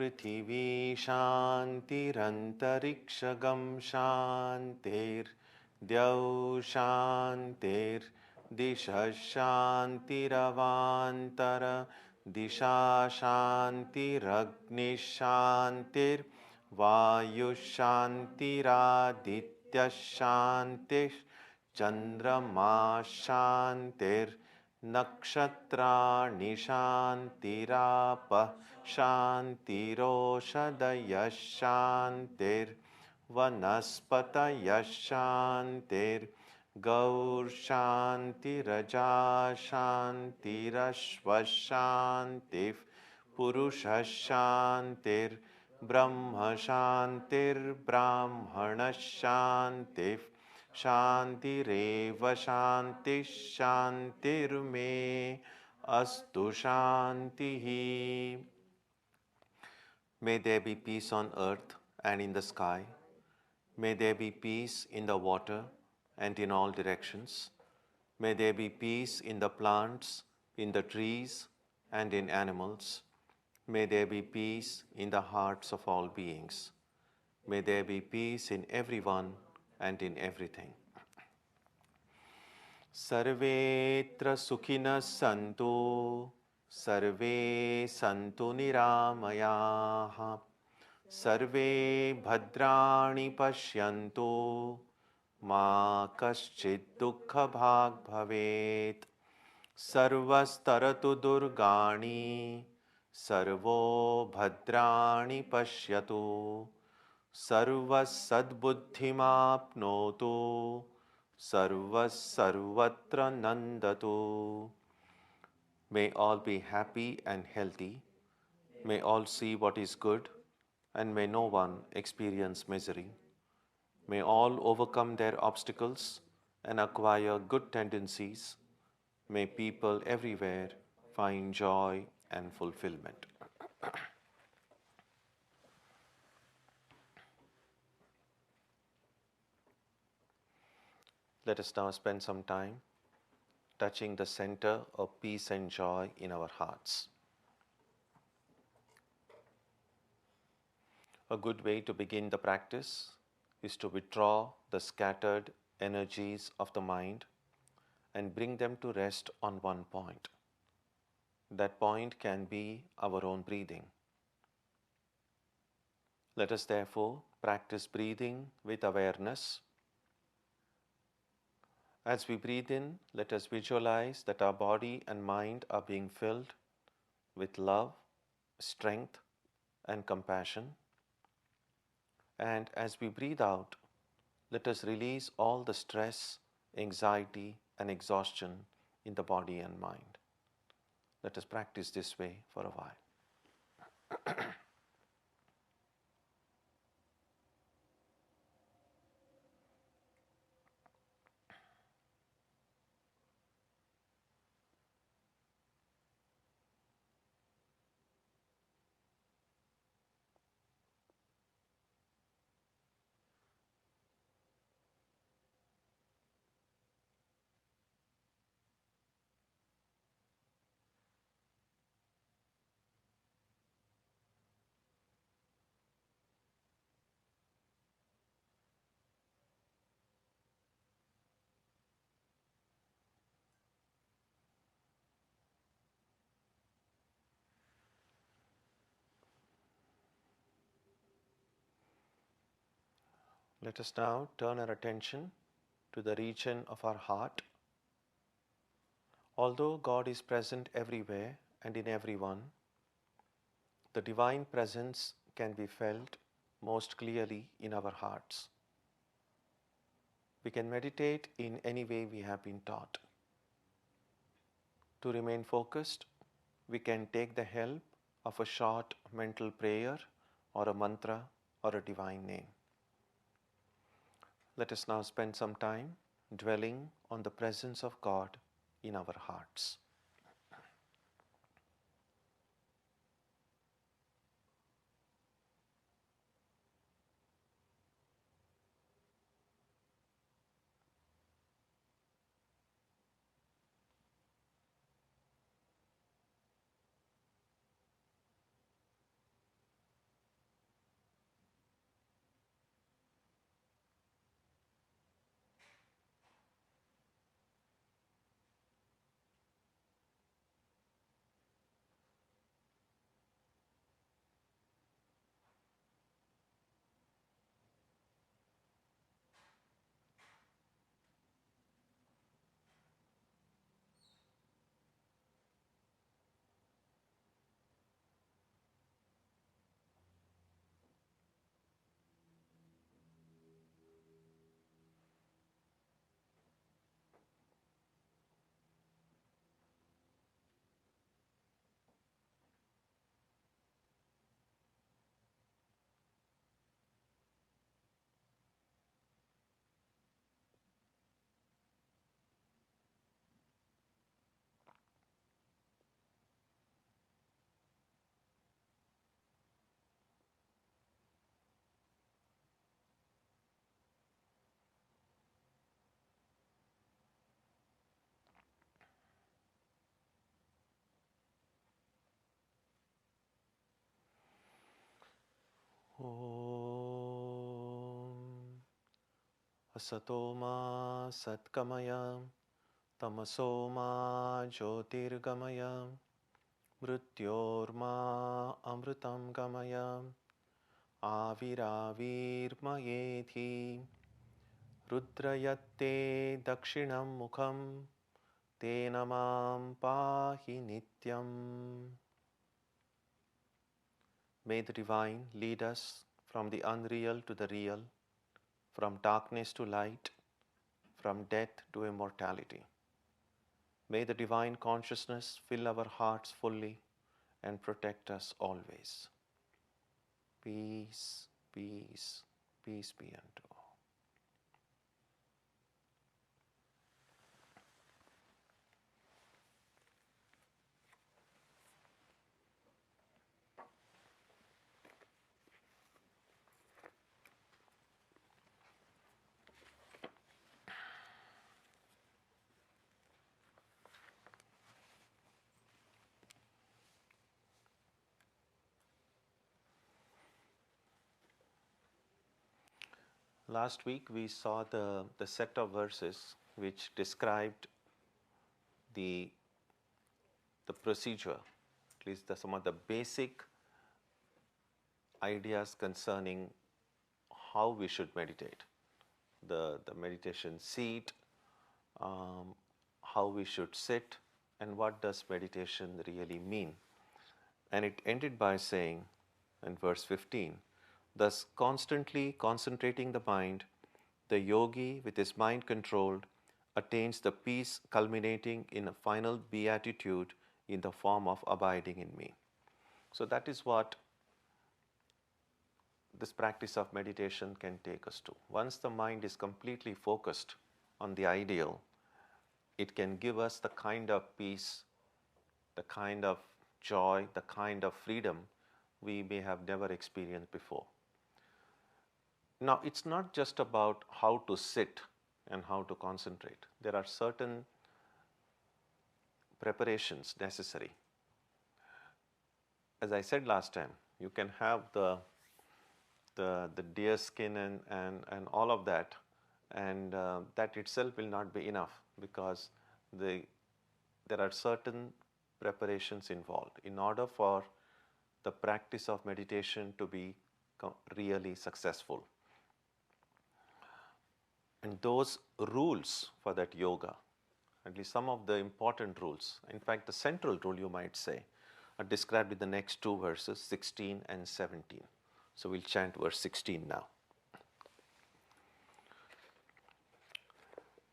पृथिवी शान्तिरन्तरिक्षगं शान्तिर् द्यौ शान्तिर्दिशः शान्तिरवान्तर दिशा शान्तिरग्निः शान्तिर्वायुः शान्तिरादित्यः शान्तिः चन्द्रमा शान्तिर्नक्षत्राणि शान्तिरापः शान्तिरोषधयः शान्तिर्वनस्पतयः शान्तिर्गौर्शान्तिरजा शान्तिरश्वः शान्तिः पुरुषः शान्तिर्ब्रह्म शान्तिर्ब्राह्मणः शान्तिः शान्तिरेव शान्तिः शान्तिर्मे अस्तु शान्तिः. May there be peace on earth and in the sky. May there be peace in the water and in all directions. May there be peace in the plants, in the trees, and in animals. May there be peace in the hearts of all beings. May there be peace in everyone and in everything. Sarvetra sukhinas santu, sarve santu niramayaha, sarve bhadrani pashyantu, ma kaschid dukkha bhag bhavet, sarvastaratu durgani, sarvo bhadrani pashyatu, sarvas sadbuddhimapnotu, sarvas sarvatra nandatu. May all be happy and healthy. May all see what is good, and may no one experience misery. May all overcome their obstacles and acquire good tendencies. May people everywhere find joy and fulfillment. Let us now spend some time touching the center of peace and joy in our hearts. A good way to begin the practice is to withdraw the scattered energies of the mind and bring them to rest on one point. That point can be our own breathing. Let us therefore practice breathing with awareness. As we breathe in, let us visualize that our body and mind are being filled with love, strength, and compassion. And as we breathe out, let us release all the stress, anxiety, and exhaustion in the body and mind. Let us practice this way for a while. Let us now turn our attention to the region of our heart. Although God is present everywhere and in everyone, the divine presence can be felt most clearly in our hearts. We can meditate in any way we have been taught. To remain focused, we can take the help of a short mental prayer or a mantra or a divine name. Let us now spend some time dwelling on the presence of God in our hearts. Om Asatoma Satkamaya Tamasoma Jyotirgamaya Mrityorma Amritam Gamaya Aviravirmayeti Rudrayatte Dakshinam Mukham Tenamam Pahi Nityam. May the Divine lead us from the unreal to the real, from darkness to light, from death to immortality. May the Divine Consciousness fill our hearts fully and protect us always. Peace, peace, peace be unto all. Last week we saw the set of verses which described the procedure, at least some of the basic ideas concerning how we should meditate, the meditation seat, how we should sit, and what does meditation really mean. And it ended by saying in verse 15, thus constantly concentrating the mind, the yogi with his mind controlled attains the peace culminating in a final beatitude in the form of abiding in me. So that is what this practice of meditation can take us to. Once the mind is completely focused on the ideal, it can give us the kind of peace, the kind of joy, the kind of freedom we may have never experienced before. Now, it's not just about how to sit and how to concentrate. There are certain preparations necessary. As I said last time, you can have the deer skin and all of that, and that itself will not be enough, because there are certain preparations involved in order for the practice of meditation to be really successful. And those rules for that yoga, at least some of the important rules, in fact the central rule you might say, are described in the next two verses, 16 and 17. So we'll chant verse 16 now.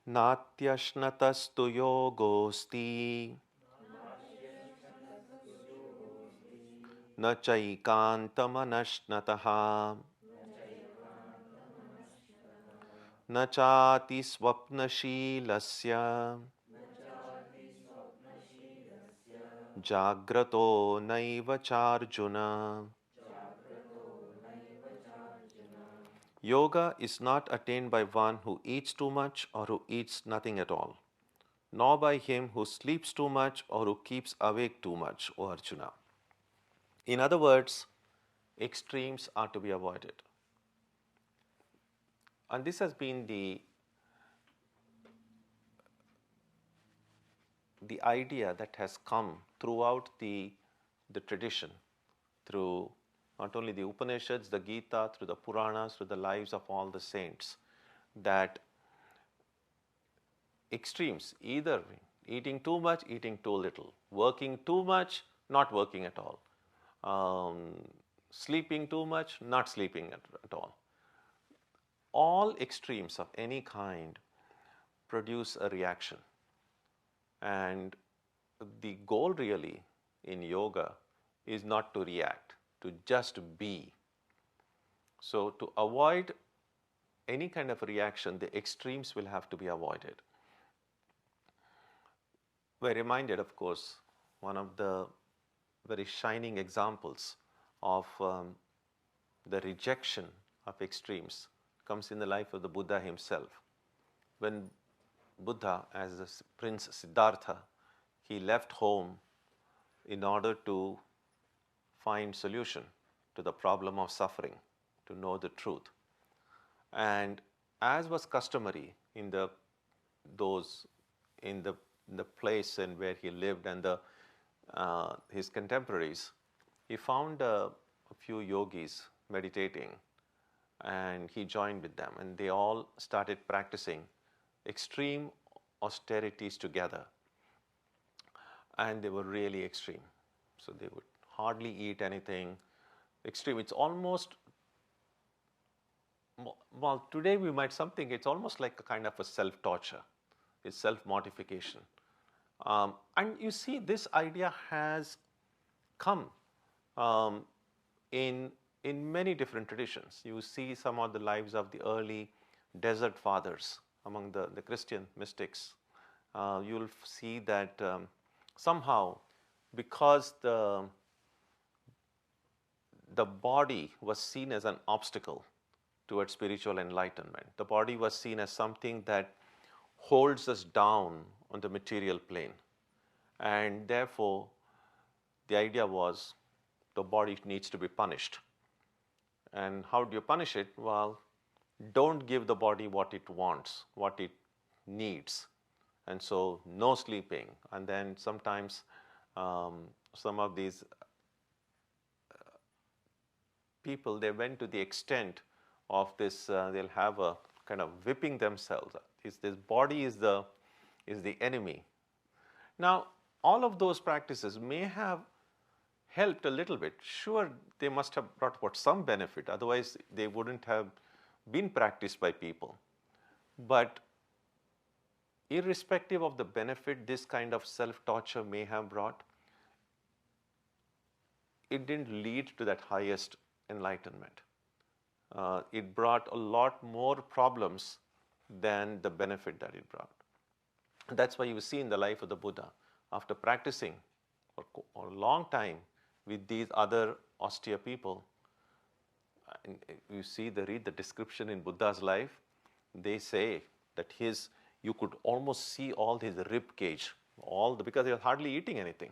Natyashnatastu yogosti न चैकान्तमनश्नतः न चाति स्वप्नशीलस्य जाग्रतो नैव चार्जुन. Yoga is not attained by one who eats too much or who eats nothing at all, nor by him who sleeps too much or who keeps awake too much, O Arjuna. In other words, extremes are to be avoided. And this has been the idea that has come throughout the tradition, through not only the Upanishads, the Gita, through the Puranas, through the lives of all the saints, that extremes, either eating too much, eating too little, working too much, not working at all, sleeping too much, not sleeping at all extremes of any kind produce a reaction. And the goal really in yoga is not to react, to just be. So to avoid any kind of reaction, the extremes will have to be avoided. We're reminded, of course, one of the very shining examples of the rejection of extremes comes in the life of the Buddha himself. When Buddha, as the Prince Siddhartha, he left home in order to find solution to the problem of suffering, to know the truth. And as was customary in the place and where he lived and his contemporaries, he found a few yogis meditating, and he joined with them, and they all started practicing extreme austerities together. And they were really extreme. So they would hardly eat anything. Extreme. It's almost, well, today we might something, it's almost like a kind of a self-torture. It's self-mortification. And you see, this idea has come in many different traditions. You see some of the lives of the early desert fathers among the Christian mystics. You'll see that somehow, because the body was seen as an obstacle towards spiritual enlightenment, the body was seen as something that holds us down on the material plane. And therefore, the idea was the body needs to be punished. And how do you punish it? Well, don't give the body what it wants, what it needs. And so, no sleeping. And then sometimes some of these people, they went to the extent of this, they'll have a kind of whipping themselves. This body is the enemy. Now, all of those practices may have helped a little bit. Sure, they must have brought about some benefit. Otherwise, they wouldn't have been practiced by people. But irrespective of the benefit this kind of self-torture may have brought, it didn't lead to that highest enlightenment. It brought a lot more problems than the benefit that it brought. That's why you see in the life of the Buddha, after practicing for a long time with these other austere people, and you see, read the description in Buddha's life, they say that you could almost see all his rib cage, because he was hardly eating anything.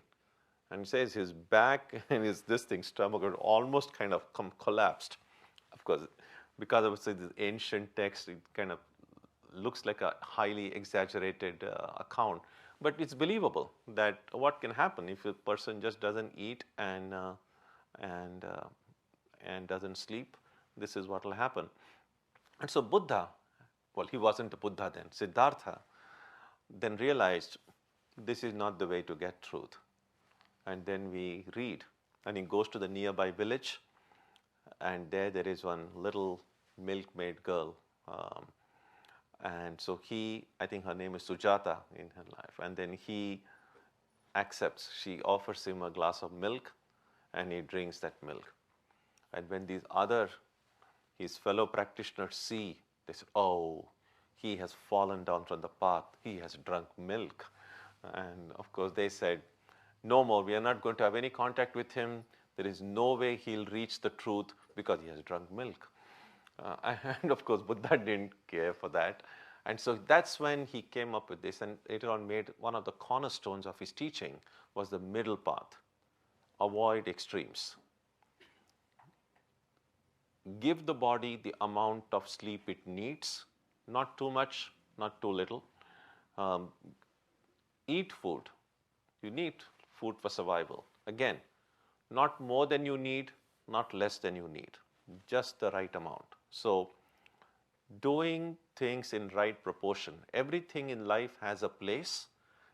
And he says his back and his stomach had almost kind of collapsed. Of course, because of this ancient text, it kind of looks like a highly exaggerated account. But it's believable that what can happen if a person just doesn't eat and doesn't sleep. This is what will happen. And so Buddha, well, he wasn't a Buddha then. Siddhartha then realized this is not the way to get truth. And then we read, and he goes to the nearby village, and there is one little milkmaid girl. And so I think her name is Sujata in her life. And then he accepts, she offers him a glass of milk, and he drinks that milk. And when his fellow practitioners see, they say, oh, he has fallen down from the path, he has drunk milk. And of course they said, no more, we are not going to have any contact with him. There is no way he'll reach the truth because he has drunk milk. And of course Buddha didn't care for that. And so that's when he came up with this, and later on made one of the cornerstones of his teaching was the middle path. Avoid extremes. Give the body the amount of sleep it needs, not too much, not too little. Eat food. You need food for survival. Again, not more than you need, not less than you need, just the right amount. So, doing things in right proportion. Everything in life has a place.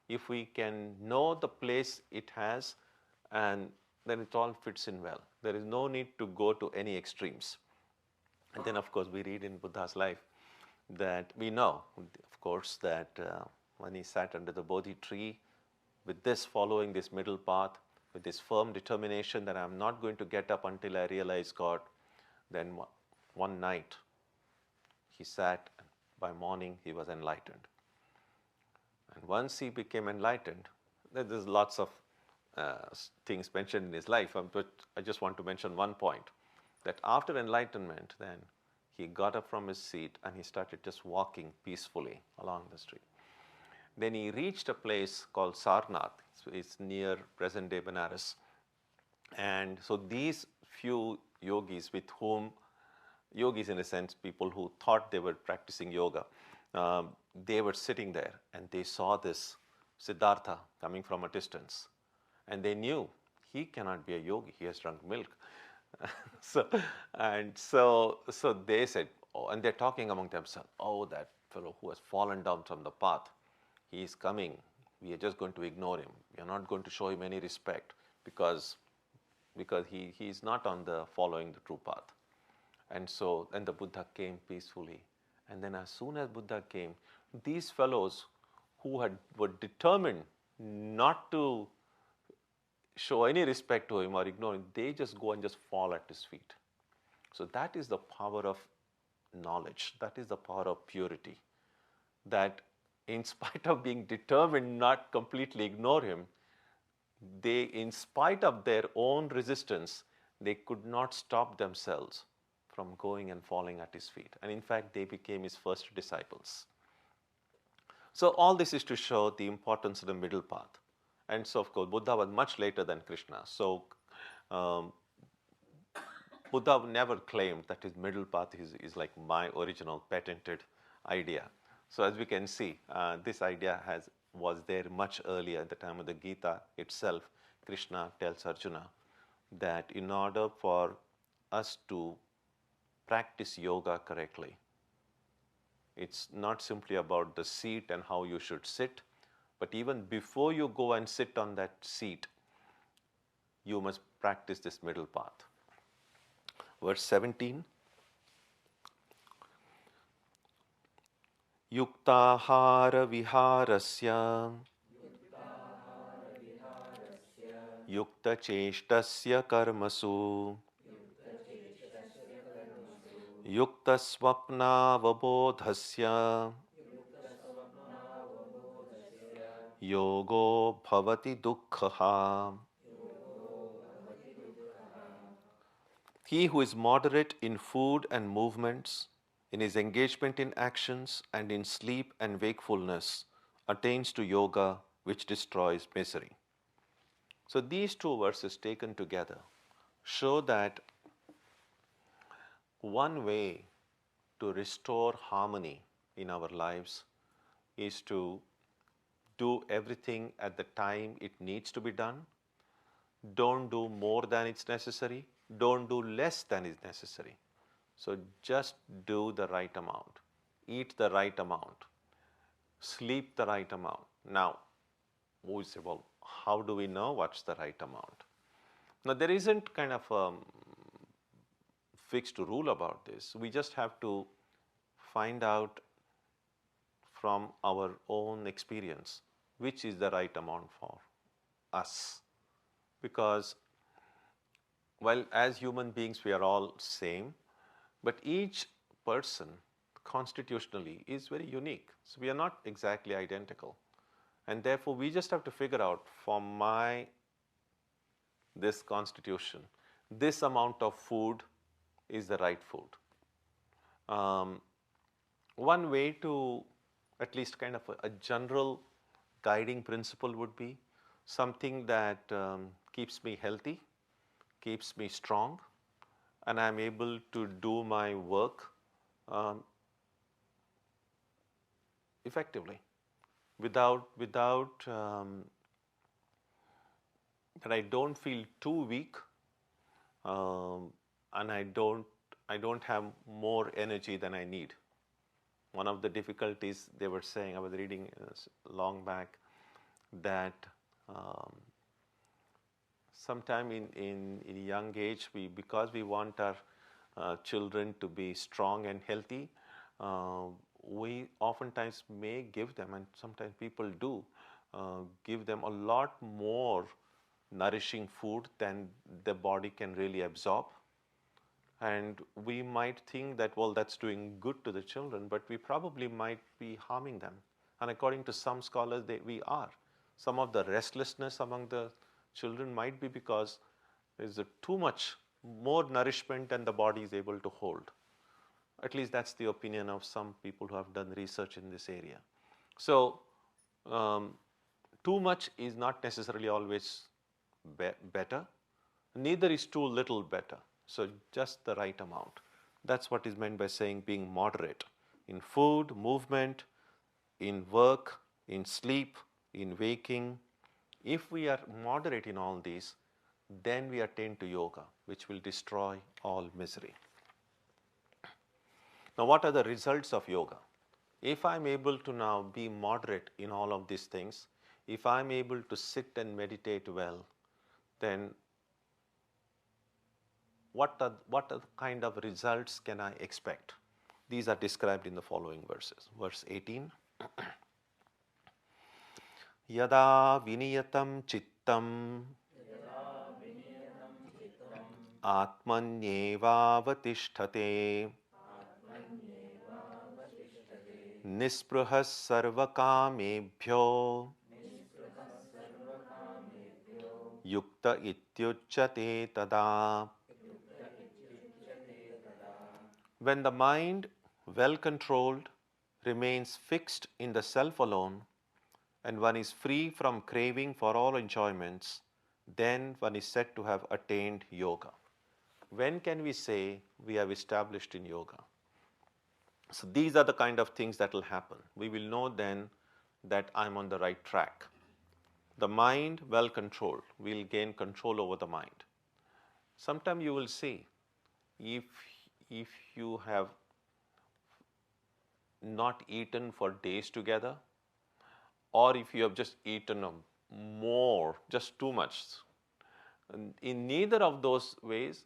If we can know the place it has, and then it all fits in well. There is no need to go to any extremes. And then, of course, we read in Buddha's life that we know, of course, that when he sat under the Bodhi tree, with this following this middle path, with this firm determination that I'm not going to get up until I realize God, then one night he sat, and by morning he was enlightened. And once he became enlightened, there's lots of things mentioned in his life, but I just want to mention one point, that after enlightenment, then he got up from his seat and he started just walking peacefully along the street. Then he reached a place called Sarnath. It's near present-day Benares. And so these few yogis with whom, yogis in a sense, people who thought they were practicing yoga, they were sitting there and they saw this Siddhartha coming from a distance. And they knew he cannot be a yogi, he has drunk milk. So they said, oh, and they're talking among themselves, oh, that fellow who has fallen down from the path, he is coming. We are just going to ignore him. We are not going to show him any respect because he is not on the following the true path. And so then the Buddha came peacefully. And then as soon as Buddha came, these fellows who were determined not to show any respect to him or ignore him, they just go and just fall at his feet. So that is the power of knowledge. That is the power of purity. That in spite of being determined not completely ignore him, they, in spite of their own resistance, they could not stop themselves from going and falling at his feet. And in fact, they became his first disciples. So all this is to show the importance of the middle path. And so, of course, Buddha was much later than Krishna. So Buddha never claimed that his middle path is like my original patented idea. So as we can see, this idea was there much earlier at the time of the Gita itself. Krishna tells Arjuna that in order for us to practice yoga correctly, it's not simply about the seat and how you should sit, but even before you go and sit on that seat, you must practice this middle path. Verse 17. Yuktahara viharasya yukta cheshtasya karmasu yukta swapnavabodhasya yogo bhavati dukkha. He who is moderate in food and movements, in his engagement in actions, and in sleep and wakefulness, attains to yoga, which destroys misery. So these two verses taken together show that one way to restore harmony in our lives is to do everything at the time it needs to be done. Don't do more than it's necessary. Don't do less than is necessary. So just do the right amount. Eat the right amount. Sleep the right amount. Now, we say, well, how do we know what's the right amount? Now, there isn't kind of a fixed rule about this. We just have to find out from our own experience which is the right amount for us. Because while as human beings we are all same, but each person constitutionally is very unique. So we are not exactly identical. And therefore we just have to figure out, for this constitution, this amount of food is the right food. One way to, at least kind of a general guiding principle would be something that keeps me healthy, keeps me strong, and I'm able to do my work effectively without that I don't feel too weak, and I don't have more energy than I need. One of the difficulties they were saying, I was reading long back, that sometime in young age, because we want our children to be strong and healthy, we oftentimes may give them, and sometimes people do, give them a lot more nourishing food than the body can really absorb. And we might think that, well, that's doing good to the children, but we probably might be harming them. And according to some scholars, we are. Some of the restlessness among the children might be because there's too much more nourishment than the body is able to hold. At least that's the opinion of some people who have done research in this area. So too much is not necessarily always better. Neither is too little better. So just the right amount. That's what is meant by saying being moderate in food, movement, in work, in sleep, in waking. If we are moderate in all these, then we attain to yoga, which will destroy all misery. Now, what are the results of yoga? If I'm able to now be moderate in all of these things, if I'm able to sit and meditate well, then what are the kind of results can I expect? These are described in the following verses. Verse 18. Yada viniyatam chittam atmanyevavatisthate nisprahas sarvakamebhyo yukta ityuchyate tada. When the mind, well controlled, remains fixed in the self alone, and one is free from craving for all enjoyments, then one is said to have attained yoga. When can we say we have established in yoga? So these are the kind of things that will happen. We will know then that I'm on the right track. The mind, well controlled, will gain control over the mind. Sometime you will see, if you have not eaten for days together, or if you have just eaten more, just too much, in neither of those ways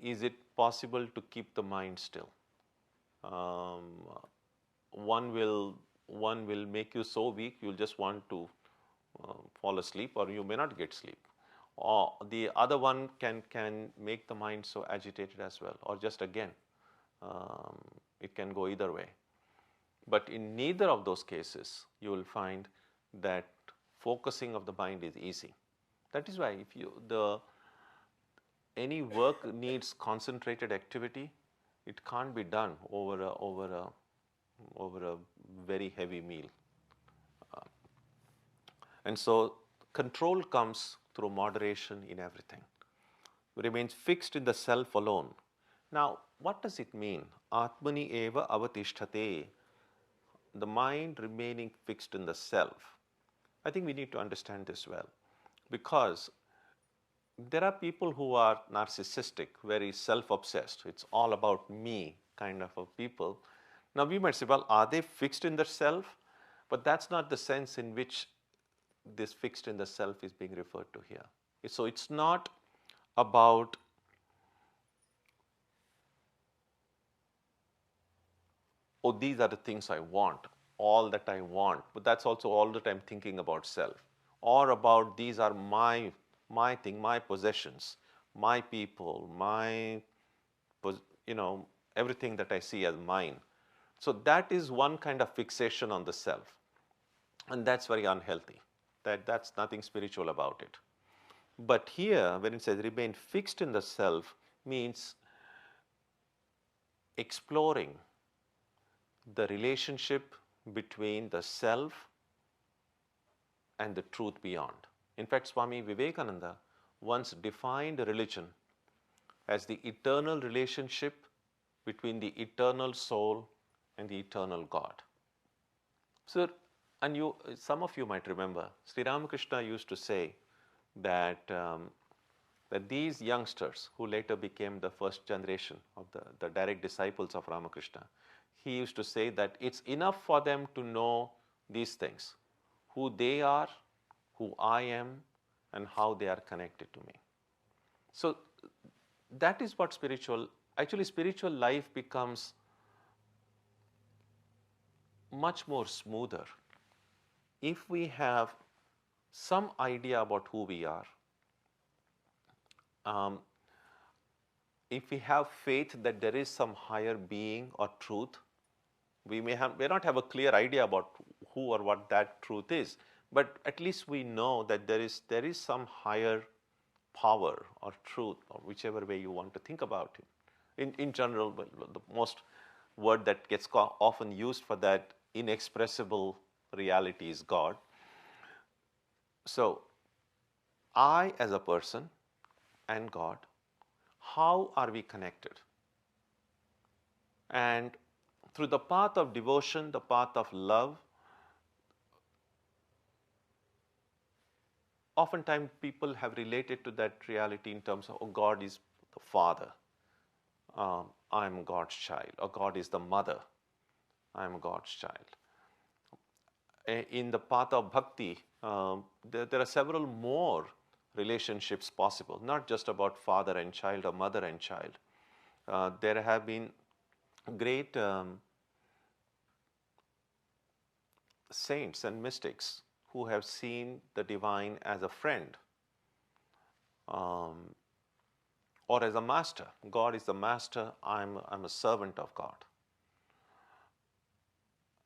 is it possible to keep the mind still. One will make you so weak you'll just want to fall asleep, or you may not get sleep. Or the other one can make the mind so agitated as well, or just again, it can go either way. But in neither of those cases, you will find that focusing of the mind is easy. That is why if any work needs concentrated activity, it can't be done over a very heavy meal. And so control comes through moderation in everything. Remains fixed in the self alone. Now, what does it mean? Atmani eva avatisthate. The mind remaining fixed in the self. I think we need to understand this well, because there are people who are narcissistic, very self-obsessed. It's all about me kind of a people. Now we might say, well, are they fixed in their self? But that's not the sense in which this fixed in the self is being referred to here. So it's not about oh, these are the things I want, all that I want, but that's also all the time thinking about self, or about these are my thing, my possessions, my people, everything that I see as mine. So that is one kind of fixation on the self. And that's very unhealthy. That's nothing spiritual about it. But here, when it says remain fixed in the self, means exploring the relationship between the self and the truth beyond. In fact, Swami Vivekananda once defined religion as the eternal relationship between the eternal soul and the eternal God. So, and some of you might remember, Sri Ramakrishna used to say that that these youngsters who later became the first generation of the direct disciples of Ramakrishna, he used to say that it's enough for them to know these things, who they are, who I am, and how they are connected to me. So that is what actually spiritual life becomes much more smoother if we have some idea about who we are. If we have faith that there is some higher being or truth, we may not have a clear idea about who or what that truth is, but at least we know that there is some higher power or truth, or whichever way you want to think about it. In general, the most word that gets often used for that inexpressible reality is God. So, I as a person and God, how are we connected? And through the path of devotion, the path of love, oftentimes people have related to that reality in terms of, oh, God is the Father, I'm God's child, or God is the mother, I'm God's child. In the path of bhakti, there are several more relationships possible, not just about father and child or mother and child. There have been great saints and mystics who have seen the divine as a friend or as a master. God is the master, I'm a servant of God.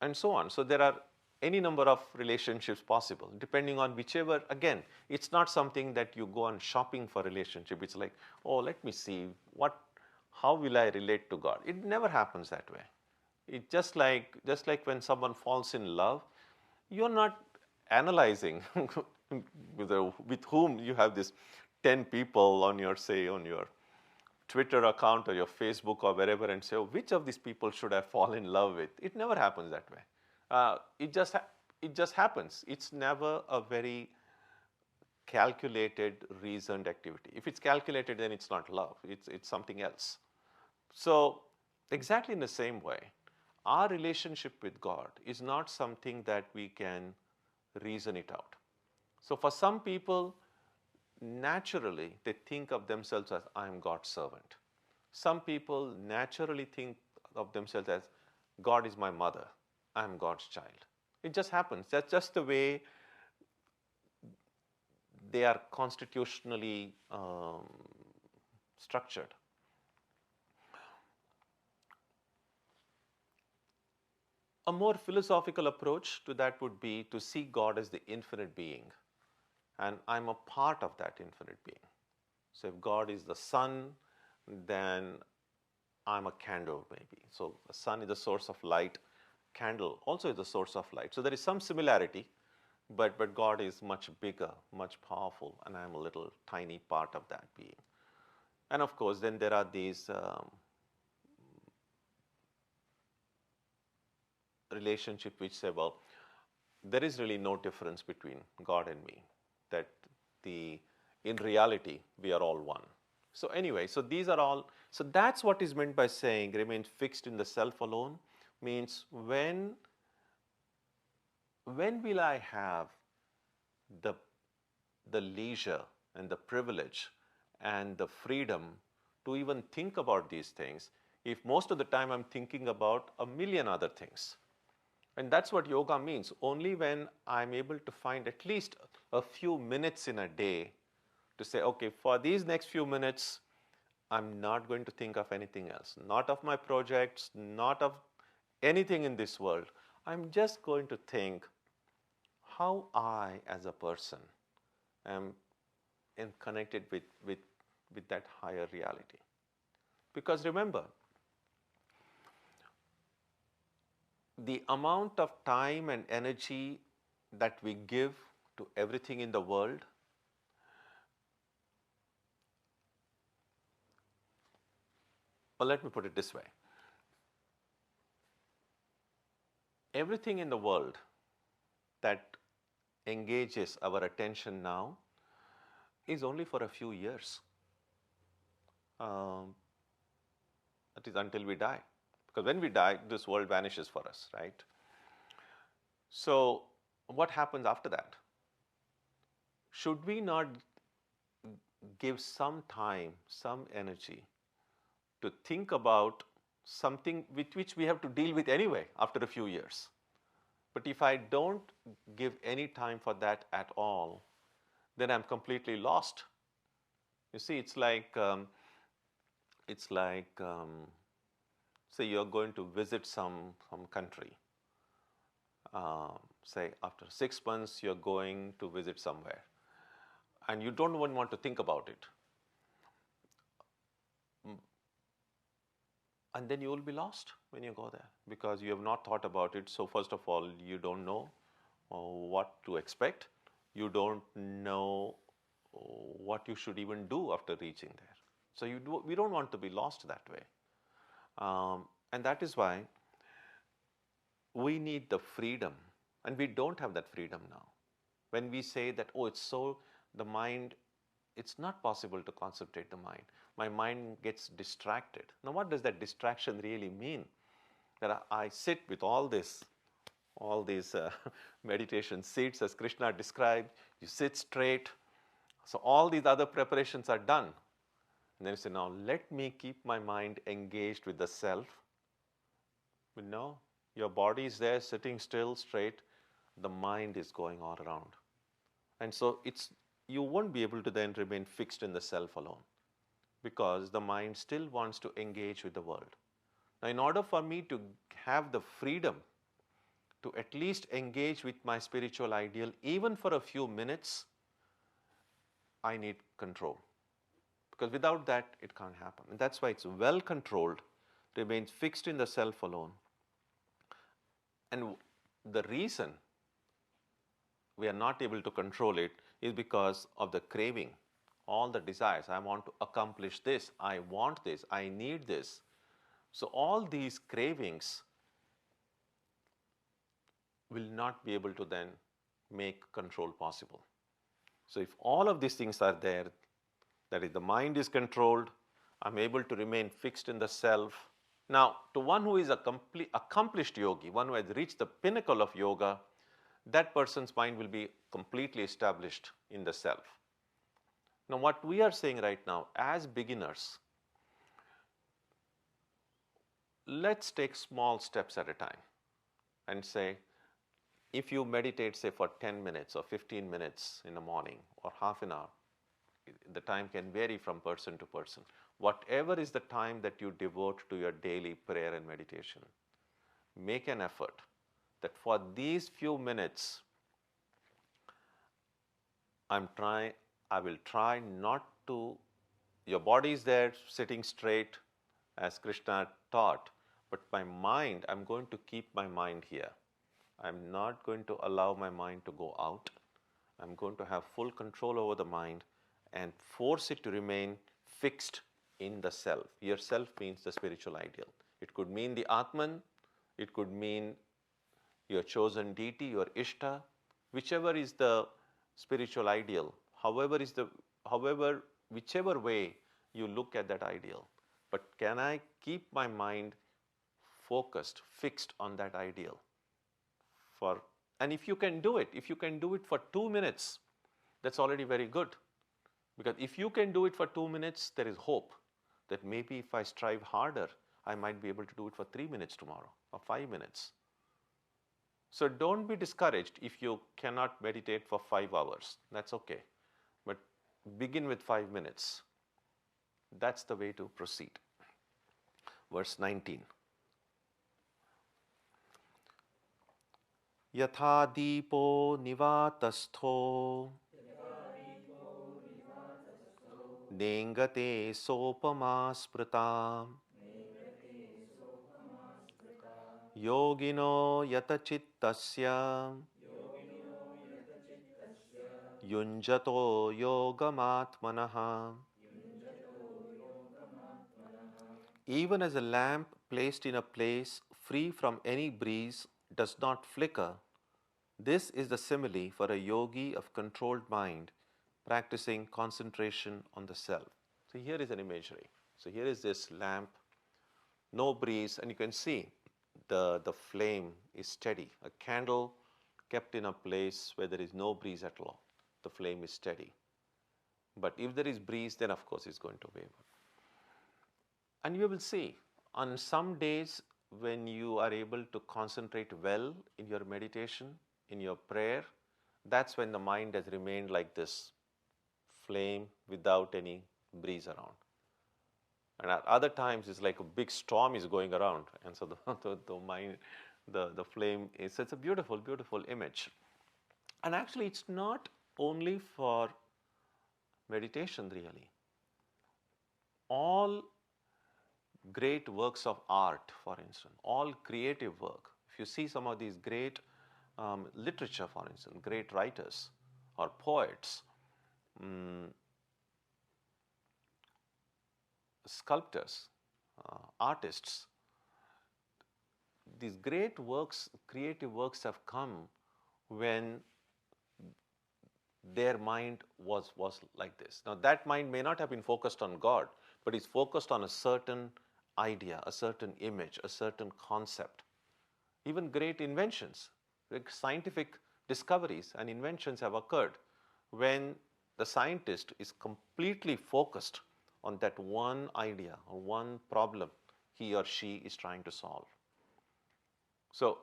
And so on. So there are any number of relationships possible, depending on whichever, again, it's not something that you go on shopping for relationship. It's like, oh, let me see, how will I relate to God? It never happens that way. It's just like when someone falls in love, you're not analyzing with whom you have this 10 people on your Twitter account or your Facebook or wherever and say, oh, which of these people should I fall in love with? It never happens that way. It just happens. It's never a very calculated, reasoned activity. If it's calculated, then it's not love. It's something else. So exactly in the same way, our relationship with God is not something that we can reason it out. So for some people, naturally, they think of themselves as, I am God's servant. Some people naturally think of themselves as, God is my mother, I am God's child. It just happens. That's just the way they are constitutionally structured. A more philosophical approach to that would be to see God as the infinite being, and I'm a part of that infinite being. So if God is the sun, then I'm a candle maybe. So the sun is the source of light, candle also is the source of light. So there is some similarity, but God is much bigger, much powerful, and I'm a little tiny part of that being. And of course, then there are these relationships which say, well, there is really no difference between God and me, that in reality, we are all one. So anyway, so these are all, so that's what is meant by saying remain fixed in the self alone, means when will I have the leisure and the privilege and the freedom to even think about these things, if most of the time I'm thinking about a million other things? And that's what yoga means. Only when I'm able to find at least a few minutes in a day to say, okay, for these next few minutes, I'm not going to think of anything else, not of my projects, not of anything in this world. I'm just going to think how I, as a person, am connected with that higher reality. Because remember, the amount of time and energy that we give to everything in the world, well, let me put it this way. Everything in the world that engages our attention now is only for a few years. That is until we die. Because when we die, this world vanishes for us, right? So, what happens after that? Should we not give some time, some energy to think about something with which we have to deal with anyway after a few years? But if I don't give any time for that at all, then I'm completely lost. You see, it's like say you're going to visit some country. Say after 6 months you're going to visit somewhere, and you don't even want to think about it. And then you will be lost when you go there because you have not thought about it. So first of all, you don't know what to expect. You don't know what you should even do after reaching there. So we don't want to be lost that way. And that is why we need the freedom, and we don't have that freedom now. When we say that, oh, the mind, it's not possible to concentrate the mind. My mind gets distracted. Now, what does that distraction really mean? That I sit with all these meditation seats, as Krishna described. You sit straight. So all these other preparations are done. And then you say, now let me keep my mind engaged with the self. But no, your body is there sitting still, straight. The mind is going all around. And so you won't be able to then remain fixed in the self alone, because the mind still wants to engage with the world. Now, in order for me to have the freedom to at least engage with my spiritual ideal, even for a few minutes, I need control. Because without that, it can't happen. And that's why it's well controlled, remains fixed in the self alone. And the reason we are not able to control it is because of the craving, all the desires. I want to accomplish this, I want this, I need this. So all these cravings will not be able to then make control possible. So if all of these things are there, that is, the mind is controlled, I'm able to remain fixed in the self. Now, to one who is a accomplished yogi, one who has reached the pinnacle of yoga, that person's mind will be completely established in the self. Now, what we are saying right now, as beginners, let's take small steps at a time and say, if you meditate, say, for 10 minutes or 15 minutes in the morning or half an hour, the time can vary from person to person. Whatever is the time that you devote to your daily prayer and meditation, make an effort that for these few minutes, I will try not to, your body is there sitting straight as Krishna taught, but my mind, I'm going to keep my mind here. I'm not going to allow my mind to go out. I'm going to have full control over the mind and force it to remain fixed in the self. Your self means the spiritual ideal. It could mean the Atman, it could mean your chosen deity, your Ishta, whichever is the spiritual ideal, whichever way you look at that ideal. But can I keep my mind focused, fixed on that ideal? And if you can do it for 2 minutes, that's already very good. Because if you can do it for 2 minutes, there is hope that maybe if I strive harder, I might be able to do it for 3 minutes tomorrow or 5 minutes. So don't be discouraged if you cannot meditate for 5 hours. That's okay. But begin with 5 minutes. That's the way to proceed. Verse 19. Yatha deepo nivatastho nengate sopama sprita yogino yatachittasya yunjato yogamatmanaha. Even as a lamp placed in a place free from any breeze does not flicker, this is the simile for a yogi of controlled mind practicing concentration on the self. So here is an imagery. So here is this lamp, no breeze, and you can see the flame is steady. A candle kept in a place where there is no breeze at all. The flame is steady. But if there is breeze, then of course it's going to waver. And you will see, on some days when you are able to concentrate well in your meditation, in your prayer, that's when the mind has remained like this, flame without any breeze around. And at other times, it's like a big storm is going around, and so the mind, the flame is. It's a beautiful, beautiful image. And actually, it's not only for meditation, really. All great works of art, for instance, all creative work. If you see some of these great literature, for instance, great writers or poets, sculptors, artists, these great works, creative works have come when their mind was like this. Now that mind may not have been focused on God, but is focused on a certain idea, a certain image, a certain concept. Even great inventions, like scientific discoveries and inventions have occurred when the scientist is completely focused on that one idea or one problem he or she is trying to solve. So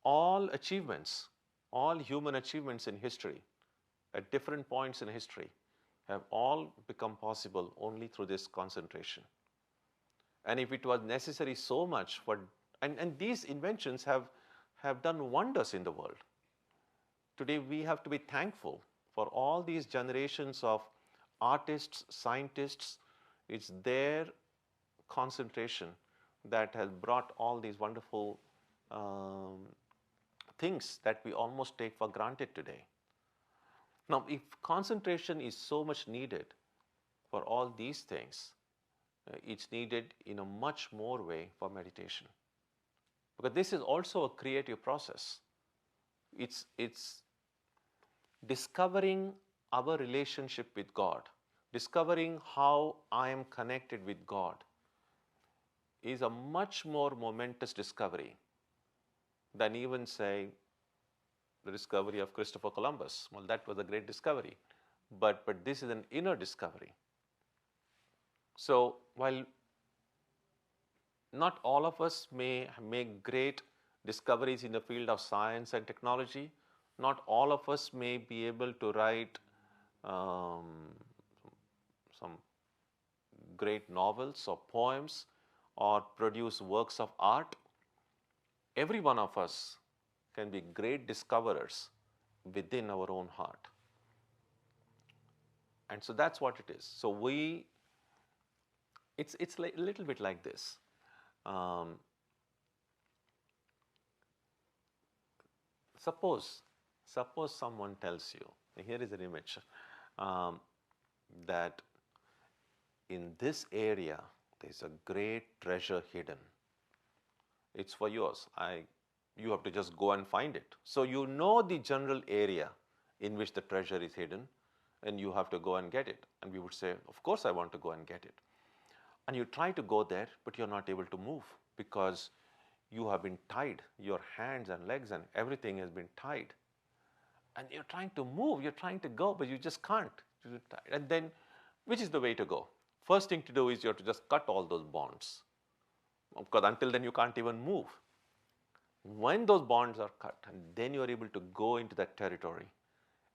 all achievements, all human achievements in history, at different points in history, have all become possible only through this concentration. And if it was necessary so much for, and these inventions have done wonders in the world. Today we have to be thankful for all these generations of artists, scientists. It's their concentration that has brought all these wonderful things that we almost take for granted today. Now, if concentration is so much needed for all these things, it's needed in a much more way for meditation. Because this is also a creative process. It's discovering our relationship with God, discovering how I am connected with God is a much more momentous discovery than even, say, the discovery of Christopher Columbus. Well, that was a great discovery, but this is an inner discovery. So while not all of us may make great discoveries in the field of science and technology, not all of us may be able to write some great novels or poems or produce works of art. Every one of us can be great discoverers within our own heart. And so that's what it is. So it's like a little bit like this. Suppose someone tells you, here is an image, that in this area there's a great treasure hidden. It's for yours. You have to just go and find it. So you know the general area in which the treasure is hidden, and you have to go and get it. And we would say, of course I want to go and get it. And you try to go there, but you're not able to move because you have been tied. Your hands and legs and everything has been tied. And you're trying to move, you're trying to go, but you just can't. And then, which is the way to go? First thing to do is you have to just cut all those bonds. Because until then you can't even move. When those bonds are cut, and then you are able to go into that territory,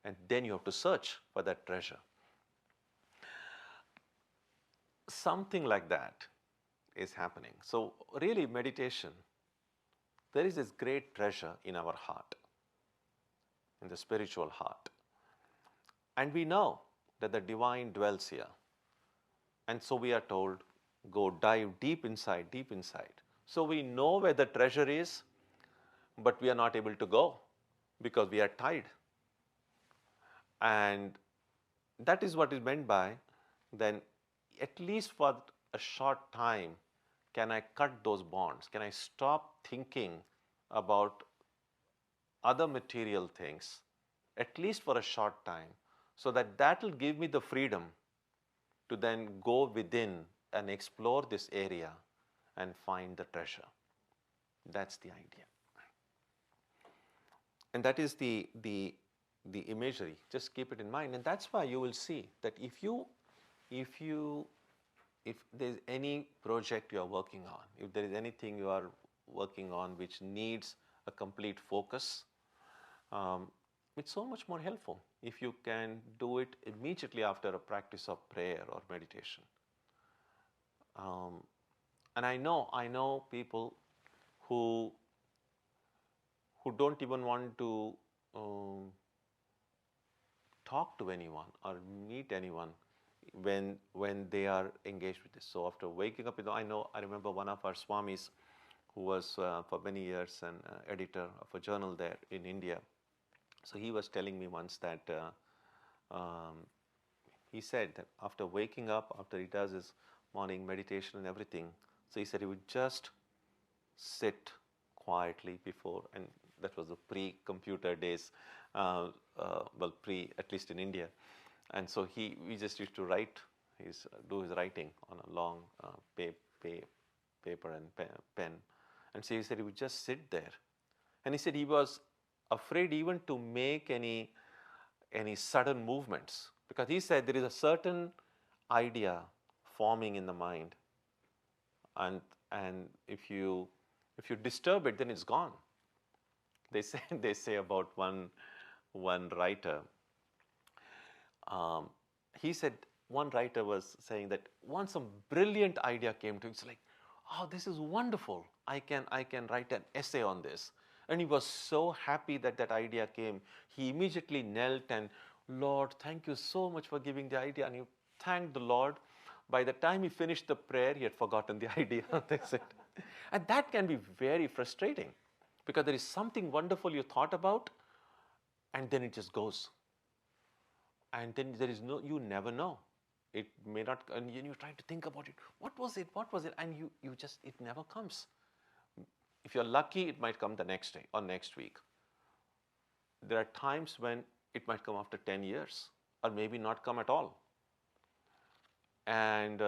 and then you have to search for that treasure. something like that is happening. So really meditation, there is this great treasure in our heart, in the spiritual heart. And we know that the divine dwells here. And so we are told, go dive deep inside, deep inside. So we know where the treasure is, but we are not able to go because we are tied. And that is what is meant by, then at least for a short time, can I cut those bonds? Can I stop thinking about other material things, at least for a short time, so that will give me the freedom to then go within and explore this area and find the treasure. That's the idea. And that is the imagery. Just keep it in mind. And that's why you will see that if there's any project you are working on, if there is anything you are working on which needs a complete focus, it's so much more helpful if you can do it immediately after a practice of prayer or meditation. And I know people who don't even want to talk to anyone or meet anyone when they are engaged with this. So after waking up, I remember one of our Swamis who was for many years an editor of a journal there in India. So he was telling me once that he said that after waking up, after he does his morning meditation and everything, so he said he would just sit quietly before, and that was the pre-computer days, well, at least in India. And so we just used to do his writing on a long paper and pen. And so he said he would just sit there. And he said he was afraid even to make any sudden movements, because he said there is a certain idea forming in the mind, and if you disturb it, then it's gone. They say about one writer. He said one writer was saying that once some brilliant idea came to him, it's like, oh, this is wonderful. I can write an essay on this. And he was so happy that idea came. He immediately knelt and, Lord, thank you so much for giving the idea. And he thanked the Lord. By the time he finished the prayer, he had forgotten the idea. That's it. And that can be very frustrating, because there is something wonderful you thought about, and then it just goes. And then you never know. It may not, and you try to think about it. What was it? And it never comes. If you're lucky, it might come the next day or next week. There are times when it might come after 10 years, or maybe not come at all. And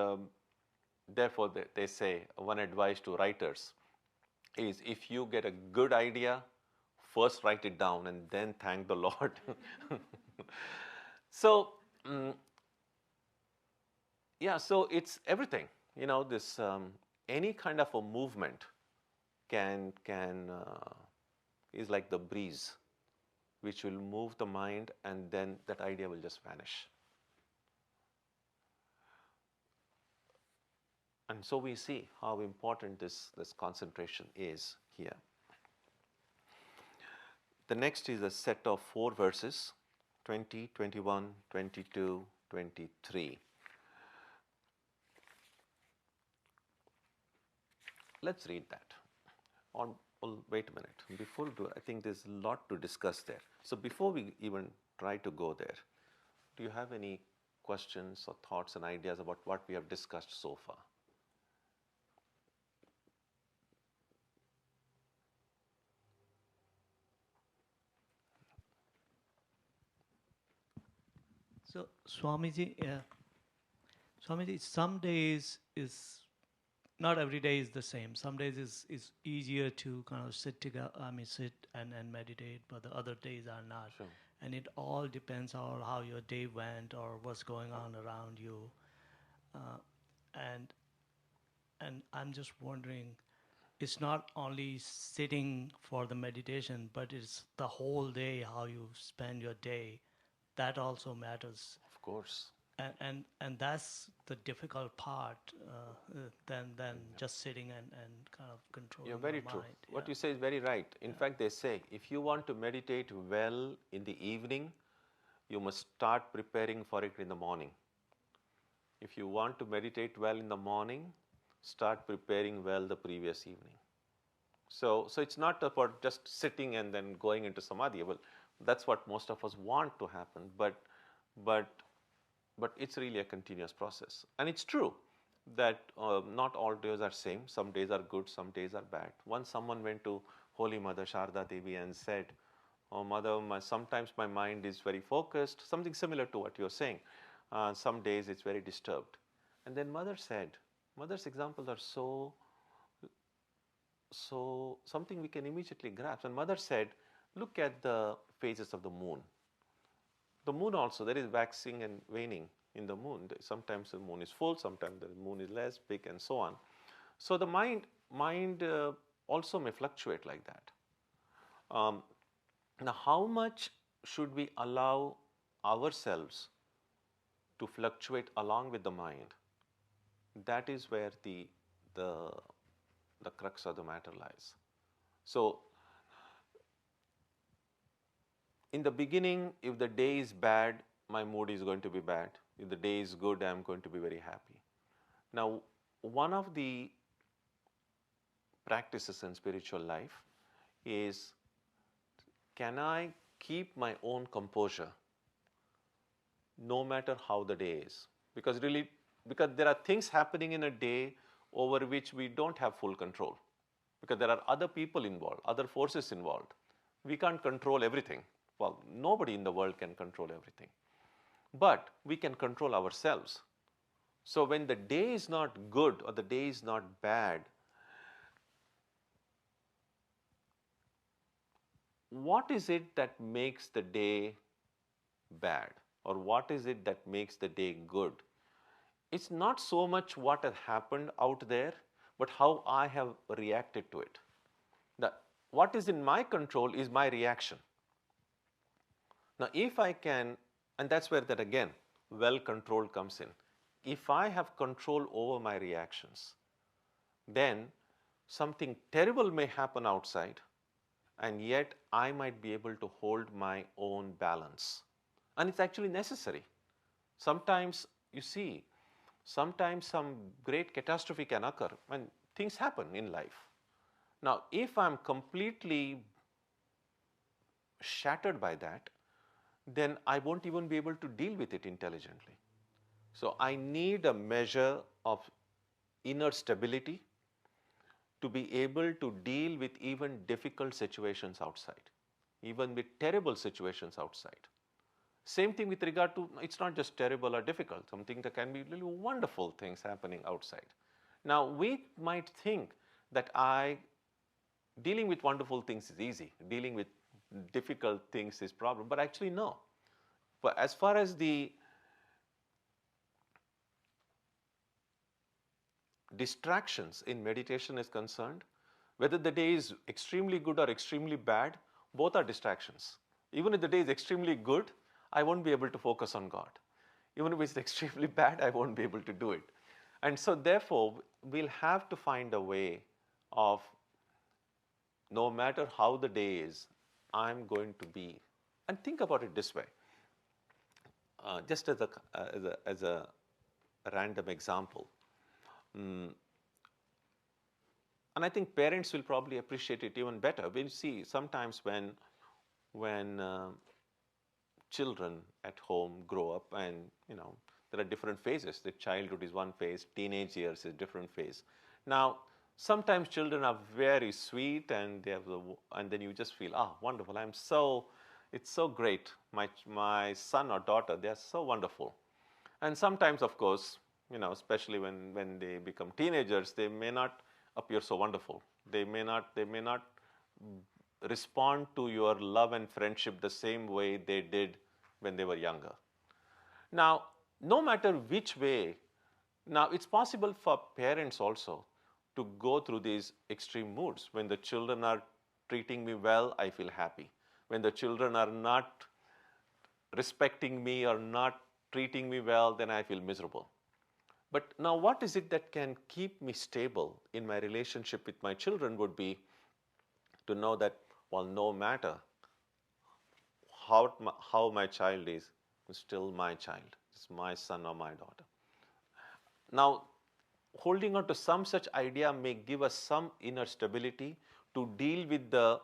therefore, they say one advice to writers is, if you get a good idea, first write it down and then thank the Lord. So, so it's everything. This any kind of a movement is like the breeze, which will move the mind, and then that idea will just vanish. And so we see how important this concentration is here. The next is a set of 4 verses, 20, 21, 22, 23. Let's read that. Wait a minute. Before we do, I think there's a lot to discuss there. So before we even try to go there, do you have any questions or thoughts and ideas about what we have discussed so far? So, Swamiji, some days is not every day is the same. Some days is easier to kind of sit and meditate, but the other days are not. Sure. And it all depends on how your day went or what's going on around you. And I'm just wondering, it's not only sitting for the meditation, but it's the whole day, how you spend your day. That also matters. Of course. And that's the difficult part, than just sitting and kind of You're controlling very the true. mind. What Yeah. you say is very right. In fact, they say if you want to meditate well in the evening, you must start preparing for it in the morning. If you want to meditate well in the morning, start preparing well the previous evening. So it's not about just sitting and then going into samadhi. Well, that's what most of us want to happen, but but it's really a continuous process. And it's true that not all days are same. Some days are good, some days are bad. Once someone went to Holy Mother Sharda Devi and said, "Oh, Mother, sometimes my mind is very focused," something similar to what you're saying. Some days it's very disturbed. And then Mother said, Mother's examples are so something we can immediately grasp. And Mother said, look at the phases of the moon. The moon also, there is waxing and waning in the moon. Sometimes the moon is full, sometimes the moon is less big, and so on. So the mind also may fluctuate like that. Now, how much should we allow ourselves to fluctuate along with the mind? That is where the the crux of the matter lies. So, in the beginning, if the day is bad, my mood is going to be bad. If the day is good, I am going to be very happy. Now, one of the practices in spiritual life is, can I keep my own composure no matter how the day is? Because there are things happening in a day over which we don't have full control, because there are other people involved, other forces involved. We can't control everything. Well, nobody in the world can control everything, but we can control ourselves. So when the day is not good or the day is not bad, what is it that makes the day bad, or what is it that makes the day good? It's not so much what has happened out there, but how I have reacted to it. What is in my control is my reaction. Now, if I can, and that's where that again, well controlled comes in. If I have control over my reactions, then something terrible may happen outside, and yet I might be able to hold my own balance. And it's actually necessary. Sometimes, you see, sometimes some great catastrophe can occur when things happen in life. Now, if I'm completely shattered by that, then I won't even be able to deal with it intelligently. So I need a measure of inner stability to be able to deal with even difficult situations outside, even with terrible situations outside. Same thing with regard to, it's not just terrible or difficult, something that can be really wonderful things happening outside. Now, we might think that dealing with wonderful things is easy, dealing with difficult things is problem, but actually no. But as far as the distractions in meditation is concerned, whether the day is extremely good or extremely bad, both are distractions. Even if the day is extremely good, I won't be able to focus on God. Even if it's extremely bad, I won't be able to do it. And so therefore, we'll have to find a way of, no matter how the day is, I'm going to be. And think about it this way. Just as a random example, and I think parents will probably appreciate it even better. We'll see sometimes when children at home grow up, and there are different phases. The childhood is one phase, teenage years is a different phase. Now, sometimes children are very sweet, and and then you just feel, wonderful. It's so great. My son or daughter, they are so wonderful. And sometimes, of course, especially when they become teenagers, they may not appear so wonderful. They may not respond to your love and friendship the same way they did when they were younger. Now, no matter which way, now it's possible for parents also to go through these extreme moods. When the children are treating me well, I feel happy. When the children are not respecting me or not treating me well, then I feel miserable. But now, what is it that can keep me stable in my relationship with my children would be to know that, well, no matter how my child is, it's still my child. It's my son or my daughter. Now, holding on to some such idea may give us some inner stability to deal with the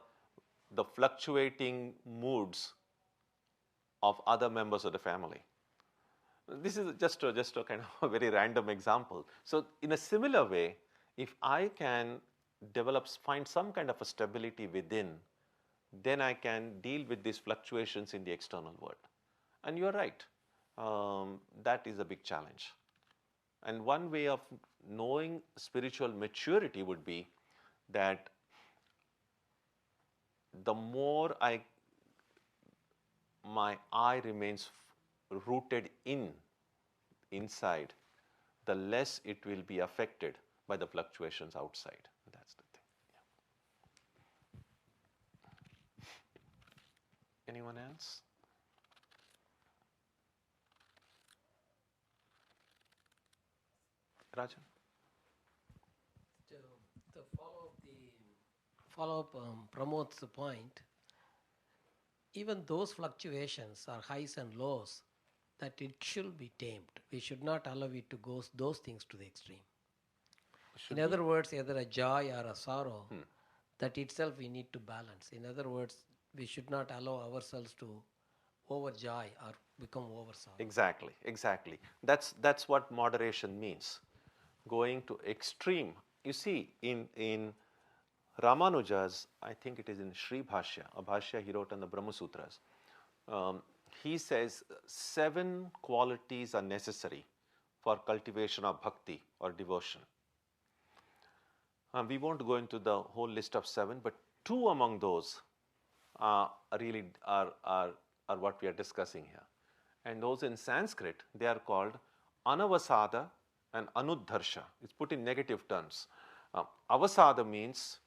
fluctuating moods of other members of the family. This is just a kind of a very random example. So in a similar way, if I can find some kind of a stability within, then I can deal with these fluctuations in the external world. And you're right, that is a big challenge. And one way of knowing spiritual maturity would be that the more my eye remains rooted inside, the less it will be affected by the fluctuations outside. That's the thing. Yeah. Anyone else? Rajan? To follow up Pramod's point, even those fluctuations are highs and lows, that it should be tamed. We should not allow it to go those things to the extreme. In other words, either a joy or a sorrow, that itself we need to balance. In other words, we should not allow ourselves to overjoy or become over sorrow. Exactly, exactly. That's what moderation means. Going to extreme. You see, in Ramanuja's, I think it is in Sri Bhashya, a Bhashya he wrote on the Brahma Sutras, he says 7 qualities are necessary for cultivation of bhakti or devotion. We won't go into the whole list of 7, but 2 among those really are what we are discussing here. And those in Sanskrit, they are called anavasada and anuddharsha. It's put in negative terms. Avasada means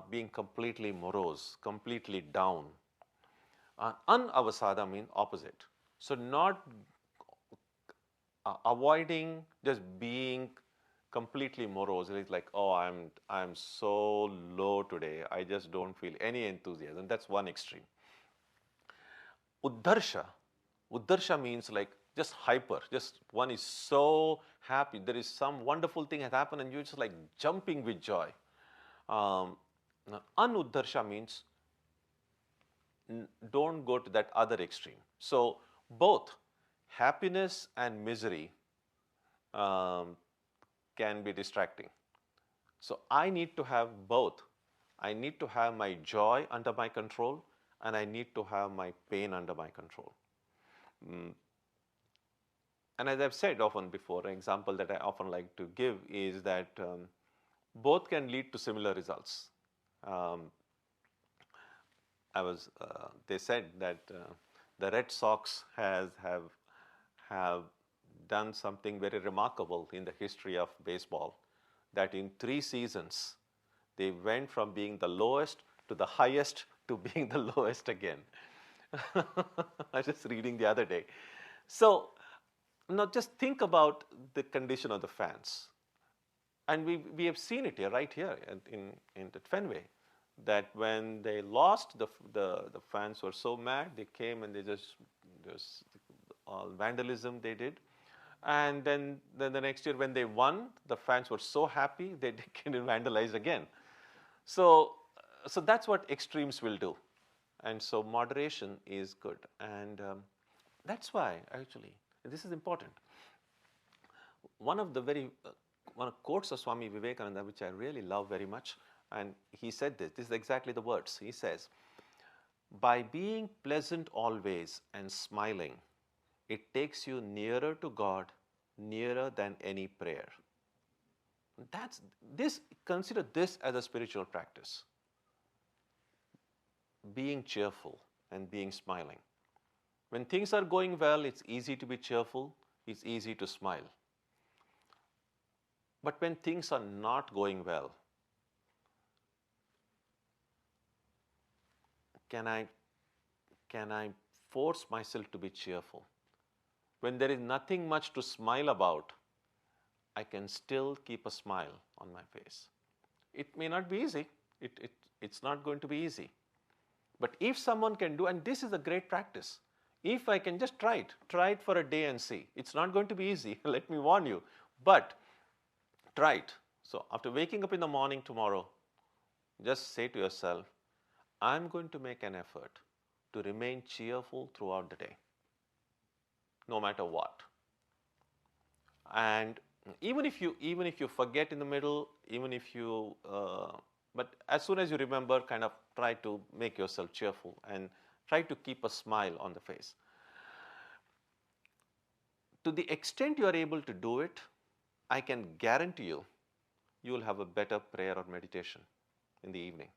being completely morose, completely down. Unavasada means opposite. So not avoiding just being completely morose. It's like, oh, I'm so low today. I just don't feel any enthusiasm. That's one extreme. Uddharsha means like just hyper. Just one is so happy. There is some wonderful thing has happened and you're just like jumping with joy. Anuddharsha means don't go to that other extreme. So both happiness and misery can be distracting. So I need to have both. I need to have my joy under my control and I need to have my pain under my control. And as I've said often before, an example that I often like to give is that both can lead to similar results. They said that the Red Sox have done something very remarkable in the history of baseball, that in 3 seasons, they went from being the lowest to the highest to being the lowest again. I was just reading the other day. So now just think about the condition of the fans. And we have seen it here, right here in the Fenway, that when they lost, the fans were so mad, they came and they just all vandalism they did. And then the next year when they won, the fans were so happy they can vandalize again. So that's what extremes will do. And so moderation is good. And that's why, actually, this is important. One of quotes of Swami Vivekananda, which I really love very much, and he said this is exactly the words. He says, by being pleasant always and smiling, it takes you nearer to God, nearer than any prayer. Consider this as a spiritual practice. Being cheerful and being smiling. When things are going well, it's easy to be cheerful, it's easy to smile. But when things are not going well, can I force myself to be cheerful? when there is nothing much to smile about, I can still keep a smile on my face. It may not be easy. It's not going to be easy. But if someone can do, and this is a great practice, if I can just try it for a day and see. It's not going to be easy, let me warn you, but try it. So after waking up in the morning tomorrow, just say to yourself, I'm going to make an effort to remain cheerful throughout the day, no matter what. And even if you forget in the middle, even if you but as soon as you remember, kind of try to make yourself cheerful and try to keep a smile on the face. To the extent you are able to do it, I can guarantee you, you will have a better prayer or meditation in the evening.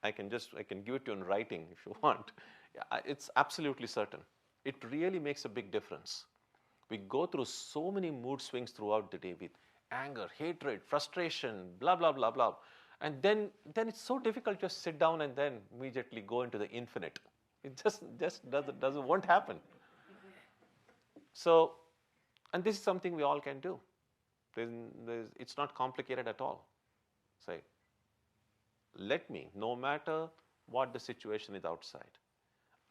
I can give it to you in writing if you want. It's absolutely certain. It really makes a big difference. We go through so many mood swings throughout the day with anger, hatred, frustration, blah, blah, blah, blah. And then it's so difficult to just sit down and then immediately go into the infinite. It just won't happen. So, and this is something we all can do. It's not complicated at all. Say, let me, no matter what the situation is outside,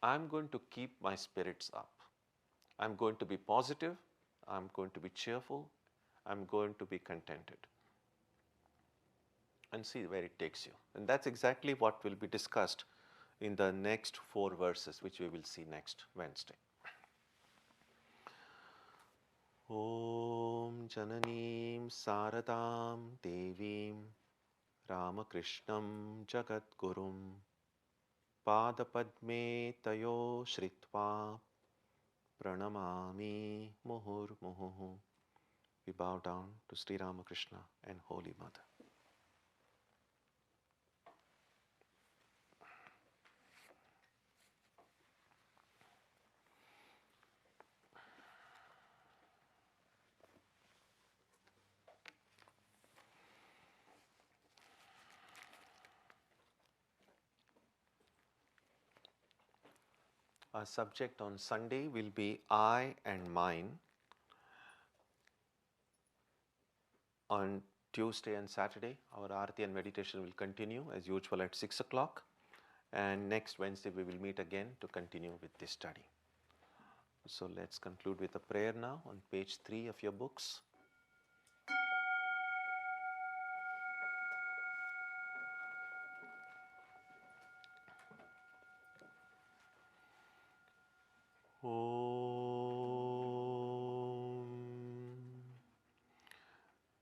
I'm going to keep my spirits up. I'm going to be positive. I'm going to be cheerful. I'm going to be contented. And see where it takes you. And that's exactly what will be discussed in the next 4 verses, which we will see next Wednesday. Om Jananim Saradam Devim Ramakrishnam Jagadgurum Padapadme Tayo Shritva Pranamami Muhur Muhuhu. We bow down to Sri Ramakrishna and Holy Mother. Our subject on Sunday will be I and mine. On Tuesday and Saturday, our Aarti and meditation will continue as usual at 6 o'clock. And next Wednesday, we will meet again to continue with this study. So let's conclude with a prayer now on page 3 of your books.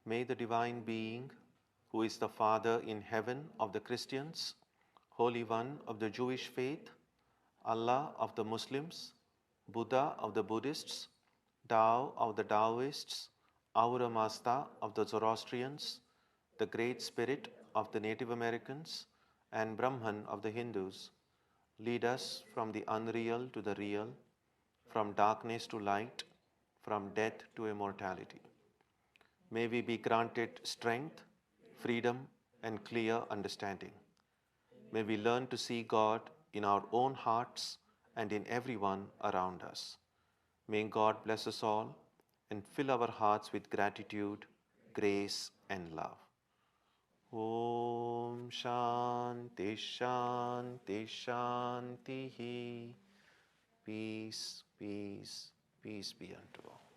May the Divine Being, who is the Father in heaven of the Christians, Holy One of the Jewish faith, Allah of the Muslims, Buddha of the Buddhists, Tao of the Taoists, Ahura Mazda of the Zoroastrians, the Great Spirit of the Native Americans, and Brahman of the Hindus, lead us from the unreal to the real, from darkness to light, from death to immortality. May we be granted strength, freedom, and clear understanding. May we learn to see God in our own hearts and in everyone around us. May God bless us all and fill our hearts with gratitude, grace, and love. Om Shanti Shanti Shanti. Peace, peace, peace be unto all.